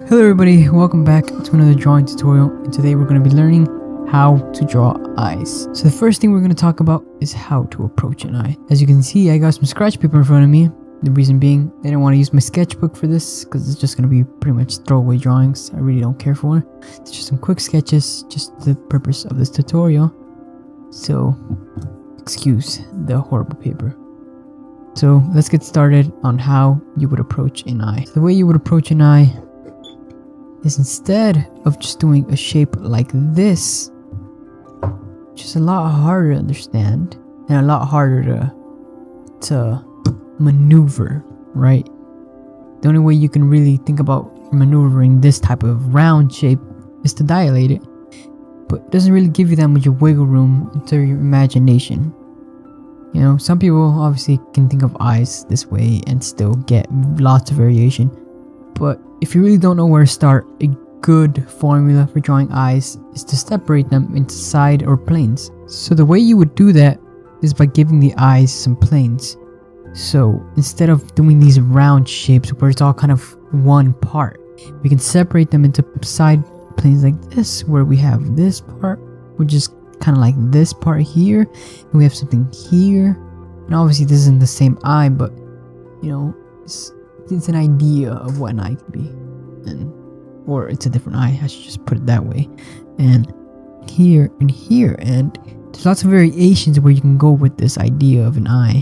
Hello everybody, welcome back to another drawing tutorial, and today we're going to be learning how to draw eyes. So the first thing we're going to talk about is how to approach an eye. As you can see, I got some scratch paper in front of me. The reason being, I didn't want to use my sketchbook for this because it's just going to be pretty much throwaway drawings. I really don't care for it. It's just some quick sketches, just the purpose of this tutorial. So, excuse the horrible paper. So let's get started on how you would approach an eye. So the way you would approach an eye is instead of just doing a shape like this, which is a lot harder to understand and a lot harder to maneuver, right? The only way you can really think about maneuvering this type of round shape is to dilate it, but it doesn't really give you that much wiggle room into your imagination. You know, some people obviously can think of eyes this way and still get lots of variation, but if you really don't know where to start, a good formula for drawing eyes is to separate them into side or planes. So the way you would do that is by giving the eyes some planes. So instead of doing these round shapes where it's all kind of one part, we can separate them into side planes like this, where we have this part, which is kind of like this part here, and we have something here. And obviously this isn't the same eye, but you know, it's an idea of what an eye could be, or it's a different eye, I should just put it that way. And here and here, and there's lots of variations where you can go with this idea of an eye,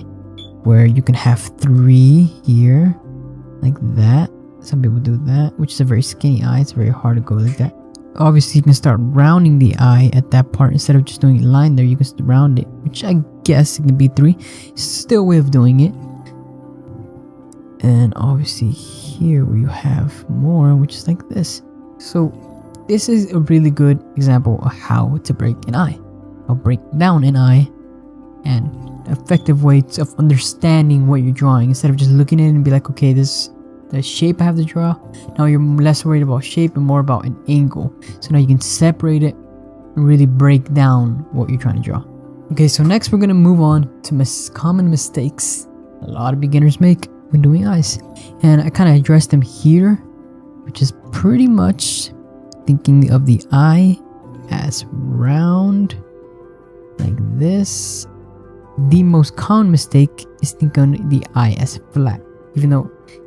where you can have 3 here like that. Some people do that, which is a very skinny eye. It's very hard to go like that. Obviously you can start rounding the eye at that part. Instead of just doing a line there, you can round it, which I guess it can be 3. It's still a way of doing it. And obviously here we have more, which is like this. So this is a really good example of how to break an eye. I'll break down an eye, and effective ways of understanding what you're drawing instead of just looking at it and be like, okay, this the shape I have to draw. Now you're less worried about shape and more about an angle. So now you can separate it and really break down what you're trying to draw. Okay, so next we're gonna move on to common mistakes a lot of beginners make when doing eyes, and I kind of addressed them here, which is pretty much thinking of the eye as round like this. The most common mistake is thinking the eye as flat, even though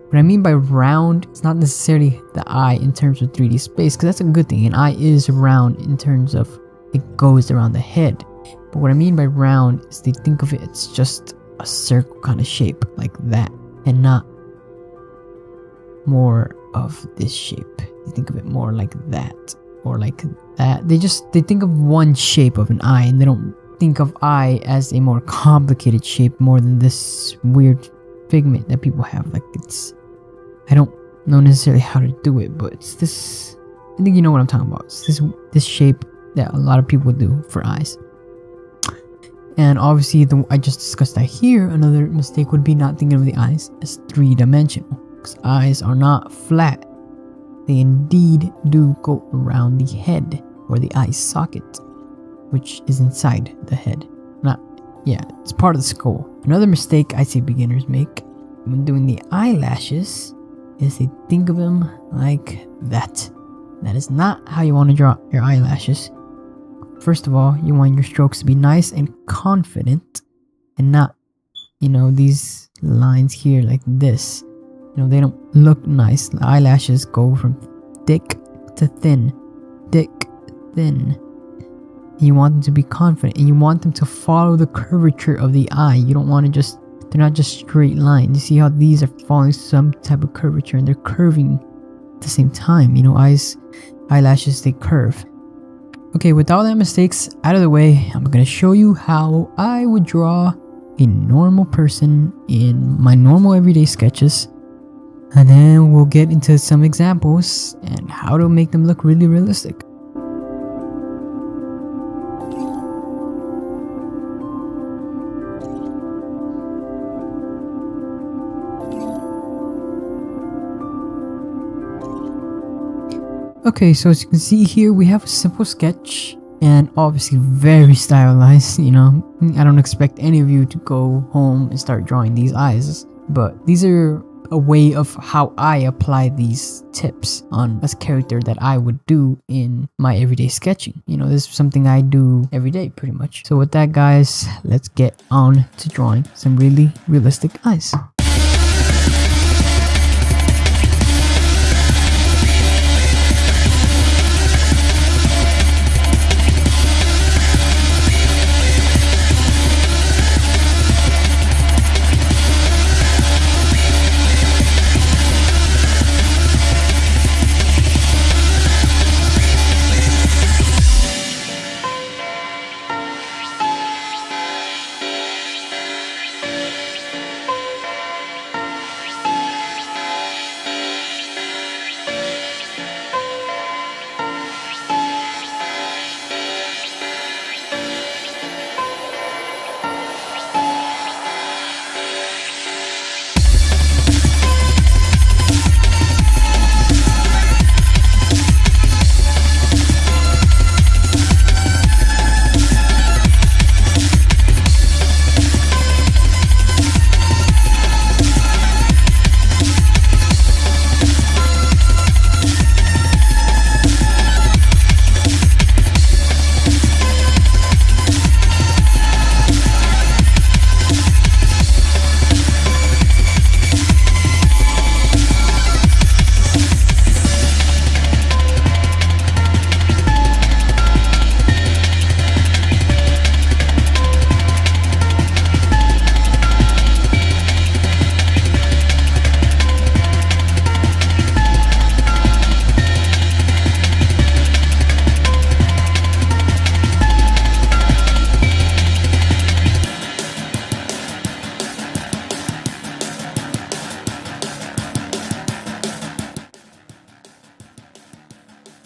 what I mean by round, it's not necessarily the eye in terms of 3D space, because that's a good thing. An eye is round in terms of it goes around the head, but what I mean by round is they think of it, it's just a circle kind of shape like that, and not more of this shape. They think of it more like that or like that. They think of one shape of an eye, and they don't think of eye as a more complicated shape more than this weird figment that people have. Like, it's, I don't know necessarily how to do it, but it's this, I think you know what I'm talking about. It's this shape that a lot of people do for eyes. And obviously I just discussed that here. Another mistake would be not thinking of the eyes as 3-dimensional, because eyes are not flat. They indeed do go around the head, or the eye socket, which is inside the head. It's part of the skull. Another mistake I see beginners make when doing the eyelashes is they think of them like that. That is not how you want to draw your eyelashes. First of all, you want your strokes to be nice and confident, and not, you know, these lines here like this. You know, they don't look nice. The eyelashes go from thick to thin, thick, thin. You want them to be confident, and you want them to follow the curvature of the eye. You don't want to they're not just straight lines. You see how these are following some type of curvature, and they're curving at the same time. You know, eyelashes, they curve. Okay, with all that mistakes out of the way, I'm going to show you how I would draw a normal person in my normal everyday sketches. And then we'll get into some examples and how to make them look really realistic. Okay, so as you can see here, we have a simple sketch, and obviously very stylized. You know, I don't expect any of you to go home and start drawing these eyes, but these are a way of how I apply these tips on a character that I would do in my everyday sketching. You know, this is something I do every day pretty much. So with that, guys, let's get on to drawing some really realistic eyes.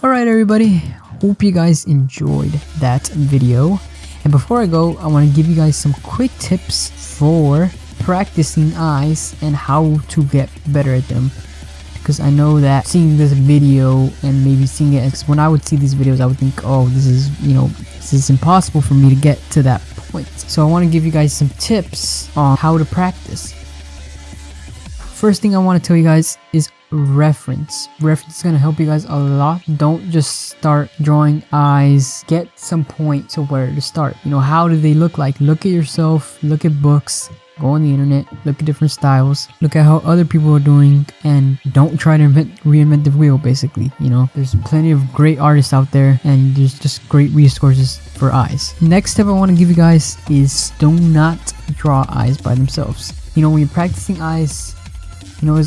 Alright everybody, hope you guys enjoyed that video. And before I go, I want to give you guys some quick tips for practicing eyes and how to get better at them. Because I know that seeing this video and maybe seeing it, when I would see these videos, I would think, oh, this is, you know, this is impossible for me to get to that point. So I want to give you guys some tips on how to practice. First thing I want to tell you guys is reference. Reference is going to help you guys a lot. Don't just start drawing eyes. Get some point to where to start. You know, how do they look like? Look at yourself, look at books, go on the internet, look at different styles, look at how other people are doing, and don't try to reinvent the wheel, basically. You know, there's plenty of great artists out there, and there's just great resources for eyes. Next tip I want to give you guys is do not draw eyes by themselves. You know, when you're practicing eyes, you know,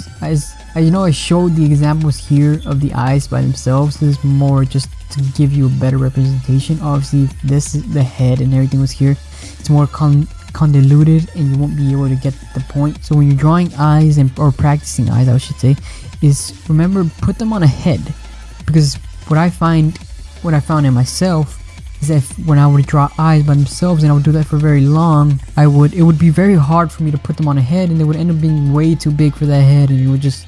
I showed the examples here of the eyes by themselves. This is more just to give you a better representation. Obviously, if this is the head and everything was here, it's more convoluted and you won't be able to get the point. So when you're drawing eyes or practicing eyes, I should say, is remember, put them on a head. Because what I found in myself is that when I would draw eyes by themselves and I would do that for very long, it would be very hard for me to put them on a head, and they would end up being way too big for that head, and it would just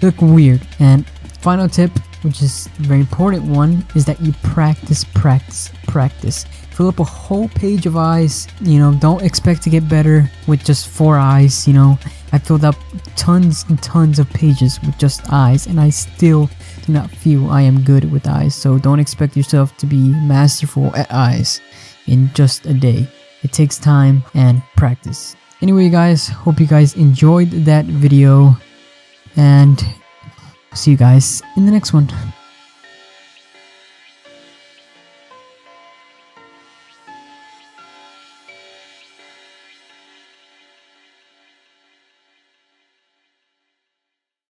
look weird. And final tip, which is a very important one, is that you practice. Fill up a whole page of eyes. You know, don't expect to get better with just 4 eyes. You know, I filled up tons and tons of pages with just eyes, and I still do not feel I am good with eyes. So don't expect yourself to be masterful at eyes in just a day. It takes time and practice. Anyway, guys, hope you guys enjoyed that video, and see you guys in the next one.